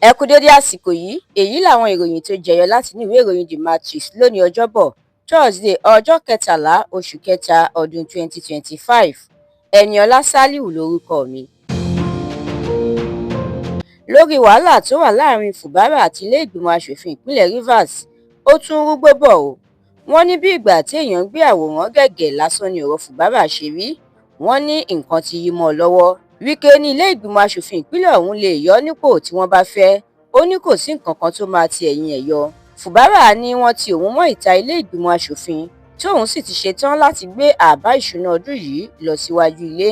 Ẹ kú dédé àsìkò yìí, èyí làwọn ìròyìn tó jẹyọ láti inú ìwé ìròyìn TheMatrix lónìí ọjọ́bọ̀ Thursday ọjọ́ kẹtàlá oṣù kẹta ọdún 2025. Ẹniọlá Sálíù lórúkọ mi. Lórí wàhálà tó wà láàrin Fubara àti ilé ìgbìmọ̀ asòfin ìpínlẹ̀ Rivers, ó tún rúgbó bọ̀ o. Wọ́n ní bí ìgbà tí èèyàn ń gbé àwòrán gẹ̀gẹ̀ lásán ni ọ̀rọ̀ Fubara ṣe rí. Wọ́n ní nǹkan ti yí mọ́ ọ lọ́wọ́. Wike ní ilé ìgbìmọ̀ asòfin ìpínlẹ̀ ọ̀hún lè yọ ọ́ nípò tí wọ́n bá fẹ́. Ó ní kò sí nǹkan kan tó máa ti ẹ̀yìn ẹ̀ yọ. Fubara ní wọ́n ti òun mọ́ ìta ilé ìgbìmọ̀ asòfin tí òun sì ti ṣetán láti gbé àbá ìṣúná ọdún yìí lọ síwájú ilé.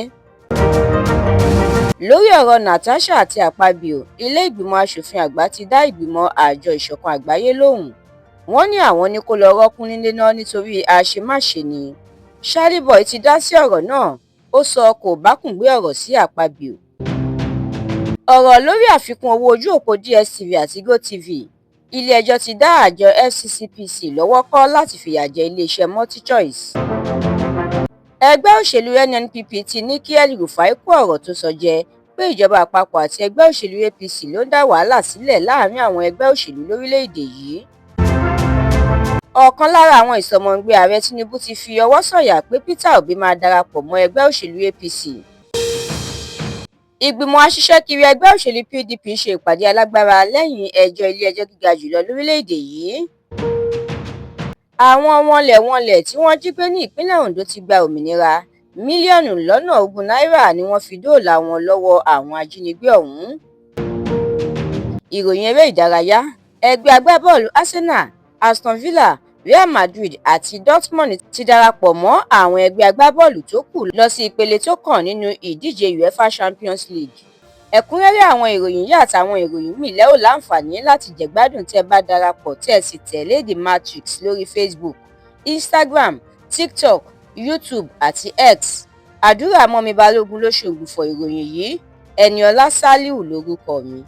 Lórí ọ̀rọ̀ Natasha àti Akpabio, ilé ìgbìmọ̀ asòfin àgbà ti dá ìgbìmọ̀ àjọ ìṣọ̀kan àgbáyé lóhùn. Wọ́n ní àwọn ní kó lọ rọ́ọ̀kùn nílé náà nítorí àṣemáṣe ni. Shaliboy ti dá sí ọ̀rọ̀ náà. Ó sọ kò bákùngbé ọ̀rọ̀ sí Akpabio. Ọ̀rọ̀ lórí àfikún owó ojú òpó DSTV àti GoTV. Ilé-ẹjọ́ ti dá àjọ FCCPC lọ́wọ́ kọ́ láti fìyà jẹ iléeṣẹ́ MultiChoice. Ẹgbẹ́ òṣèlú NNPP ti ní kí El-Rufai kó ọ̀rọ̀ tó sọ jẹ pé ìjọba àpapọ̀ àti ẹgbẹ́ òṣèlú APC ló ń dá wàhálà sílẹ̀ láàrin àwọn ẹgbẹ́ òṣèlú lórílẹ̀‐èdè yìí. Ọ̀kan lára àwọn ìsọmọǹgbé ààrẹ Tinubu ti fi ọwọ́ sọ̀yà pé Peter Obi máa darapọ̀ mọ́ ẹgbẹ́ òṣèlú APC. Ìgbìmọ̀ aṣiṣẹ́kiri ẹgbẹ́ òṣèlú PDP ṣe ìpàdé alágbára lẹ́yìn ẹjọ́ ilé-ẹjọ́ gíga jùlọ lórílẹ̀‐èdè yìí. Àwọn wọnlẹ̀-wọnlẹ̀ tí wọ́n jí gbé ní ìpínlẹ̀ Ondo ti gba òmìnira. Mílíọ̀nù lọ́nà 20 náírà ni wọ́n fi dóòlà wọn lọ́wọ́ àwọn ajínigbé ọ̀hún. Ìròyìn eré ìdárayá. Ẹgbẹ́ agbábọ́ọ̀lù Arsenal, Aston Villa, Real Madrid àti Dortmund ti darapọ̀ mọ́ àwọn ẹgbẹ́ agbábọ́ọ̀lù tó kù lọ sí ìpele tó kàn nínú ìdíje UEFA Champions League. Ẹ̀kúnrẹ́rẹ́ àwọn ìròyìn yìí àtàwọn ìròyìn míì lẹ́ ò láǹfààní láti jẹ̀gbádùn tẹ́ bá darapọ̀ tẹ́ sì tẹ̀lé TheMatrix lórí Facebook, Instagram, TikTok, YouTube àti X. Àdúrà mọ́mi Balógun ló ṣògbùfọ̀ ìròyìn yìí. Ẹniọlá Sálíù lórúkọ mi.